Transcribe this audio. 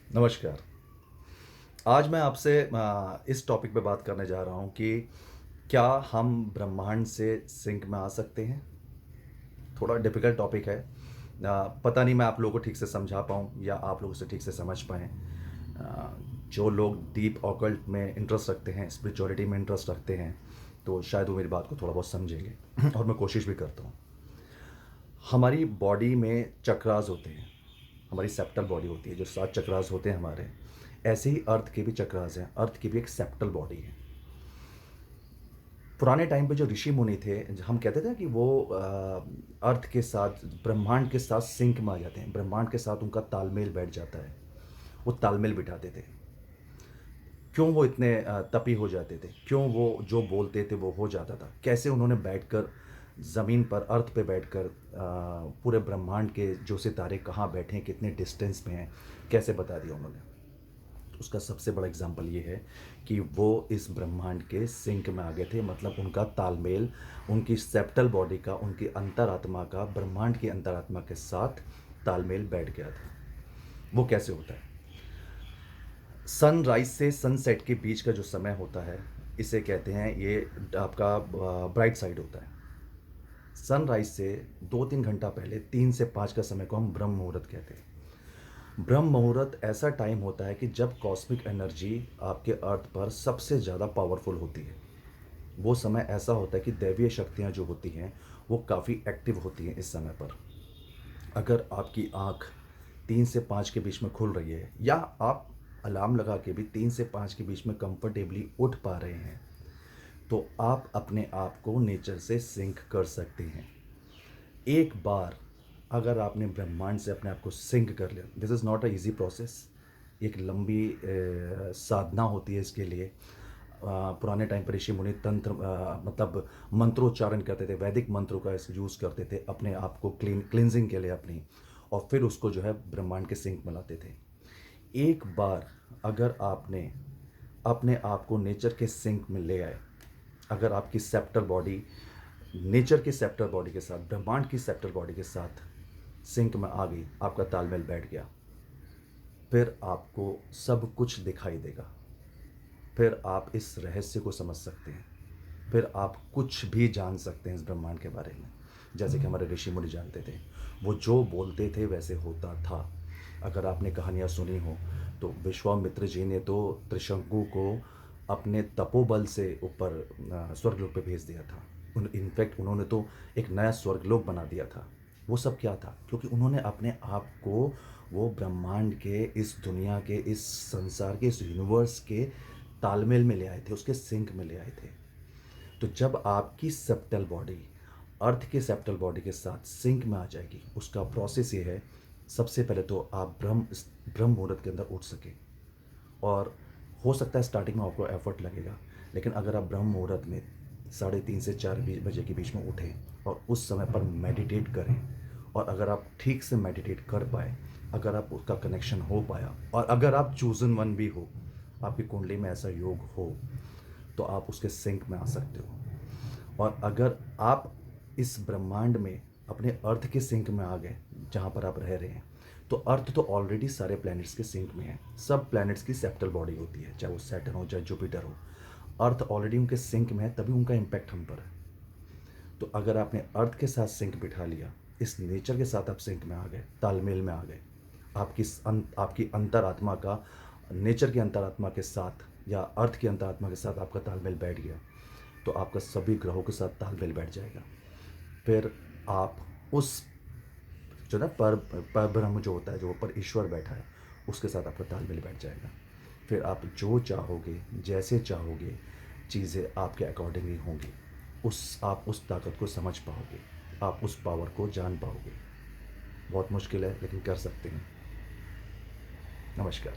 नमस्कार। आज मैं आपसे इस टॉपिक पे बात करने जा रहा हूँ कि क्या हम ब्रह्मांड से सिंक में आ सकते हैं? थोड़ा डिफ़िकल्ट टॉपिक है। पता नहीं मैं आप लोगों को ठीक से समझा पाऊँ या आप लोग उसे ठीक से समझ पाएँ। जो लोग डीप ऑकल्ट में इंटरेस्ट रखते हैं, स्पिरिचुअलिटी में इंटरेस्ट रखते हैं, तो शायद वो मेरी बात को थोड़ा बहुत समझेंगे और मैं कोशिश भी करता हूँ। हमारी बॉडी में चक्रास होते हैं। हमारी सेप्टल बॉडी होती है, जो 7 चक्रास होते हैं हमारे। ऐसे ही अर्थ के भी चक्रास हैं। अर्थ की भी एक सेप्टल बॉडी है। पुराने टाइम पे जो ऋषि मुनि थे, हम कहते थे कि वो अर्थ के साथ, ब्रह्मांड के साथ सिंक में आ जाते हैं। ब्रह्मांड के साथ उनका तालमेल बैठ जाता है। वो तालमेल बिठाते थे। क्यों वो इतने तपी हो जाते थे? क्यों वो जो बोलते थे वो हो जाता था? कैसे उन्होंने बैठकर ज़मीन पर, अर्थ पे बैठकर पूरे ब्रह्मांड के जो सितारे कहाँ बैठे हैं, कितने डिस्टेंस में हैं, कैसे बता दिया उन्होंने? उसका सबसे बड़ा एग्जाम्पल ये है कि वो इस ब्रह्मांड के सिंक में आ गए थे। मतलब उनका तालमेल, उनकी सेप्टल बॉडी का, उनकी अंतरात्मा का ब्रह्मांड की अंतरात्मा के साथ तालमेल बैठ गया था। वो कैसे होता है? सनराइज से सनसेट के बीच का जो समय होता है, इसे कहते हैं, ये आपका ब्राइट साइड होता है। सनराइज से 2-3 घंटा पहले, 3 से 5 का समय को हम ब्रह्म मुहूर्त कहते हैं। ब्रह्म मुहूर्त ऐसा टाइम होता है कि जब कॉस्मिक एनर्जी आपके अर्थ पर सबसे ज़्यादा पावरफुल होती है। वो समय ऐसा होता है कि दैवीय शक्तियाँ जो होती हैं, वो काफ़ी एक्टिव होती हैं इस समय पर। अगर आपकी आँख 3 से 5 के बीच में खुल रही है, या आप अलार्म लगा के भी 3 से 5 के बीच में कंफर्टेबली उठ पा रहे हैं, तो आप अपने आप को नेचर से सिंक कर सकते हैं। एक बार अगर आपने ब्रह्मांड से अपने आप को सिंक कर लिया, this is not a easy process. एक लंबी साधना होती है इसके लिए। पुराने टाइम पर ऋषि मुनि तंत्र, मतलब मंत्रोच्चारण करते थे, वैदिक मंत्रों का यूज़ करते थे अपने आप को क्लिनजिंग के लिए अपनी, और फिर उसको जो है ब्रह्मांड के सिंक में लाते थे। एक बार अगर आपने अपने आप को नेचर के सिंक में ले आए, अगर आपकी सेप्टल बॉडी नेचर की सेप्टल बॉडी के साथ, ब्रह्मांड की सेप्टल बॉडी के साथ सिंक में आ गई, आपका तालमेल बैठ गया, फिर आपको सब कुछ दिखाई देगा। फिर आप इस रहस्य को समझ सकते हैं। फिर आप कुछ भी जान सकते हैं इस ब्रह्मांड के बारे में, जैसे कि हमारे ऋषि मुनि जानते थे। वो जो बोलते थे वैसे होता था। अगर आपने कहानियाँ सुनी हो, तो विश्वामित्र जी ने तो त्रिशंकु को अपने तपोबल से ऊपर स्वर्गलोक पे भेज दिया था। इनफैक्ट उन्होंने तो एक नया स्वर्गलोक बना दिया था। वो सब क्या था? क्योंकि उन्होंने अपने आप को वो ब्रह्मांड के, इस दुनिया के, इस संसार के, इस यूनिवर्स के तालमेल में ले आए थे, उसके सिंक में ले आए थे। तो जब आपकी सेप्टल बॉडी अर्थ के सेप्टल बॉडी के साथ सिंक में आ जाएगी, उसका प्रोसेस ये है, सबसे पहले तो आप ब्रह्म मुहूर्त के अंदर उठ सके। और हो सकता है स्टार्टिंग में आपको एफर्ट लगेगा, लेकिन अगर आप ब्रह्म मुहूर्त में 3:30 से 4 बजे के बीच में उठें और उस समय पर मेडिटेट करें, और अगर आप ठीक से मेडिटेट कर पाए, अगर आप उसका कनेक्शन हो पाया, और अगर आप चूजन वन भी हो, आपकी कुंडली में ऐसा योग हो, तो आप उसके सिंक में आ सकते हो। और अगर आप इस ब्रह्मांड में अपने अर्थ के सिंक में आ गए, जहाँ पर आप रह रहे हैं, तो अर्थ तो ऑलरेडी सारे प्लैनेट्स के सिंक में है। सब प्लैनेट्स की सेप्टल बॉडी होती है, चाहे वो सैटर्न हो, चाहे जुपिटर हो। अर्थ ऑलरेडी उनके सिंक में है, तभी उनका इम्पैक्ट हम पर है। तो अगर आपने अर्थ के साथ सिंक बिठा लिया, इस नेचर के साथ आप सिंक में आ गए, तालमेल में आ गए, आपकी अंतरात्मा का नेचर की अंतरात्मा के साथ या अर्थ की अंतरात्मा के साथ आपका तालमेल बैठ गया, तो आपका सभी ग्रहों के साथ तालमेल बैठ जाएगा। फिर आप उस, जो ना पर ब्रह्म जो होता है, जो ऊपर ईश्वर बैठा है, उसके साथ आपका तालमेल बैठ जाएगा। फिर आप जो चाहोगे, जैसे चाहोगे, चीज़ें आपके अकॉर्डिंगली होंगी। आप उस ताकत को समझ पाओगे, आप उस पावर को जान पाओगे। बहुत मुश्किल है, लेकिन कर सकते हैं। नमस्कार।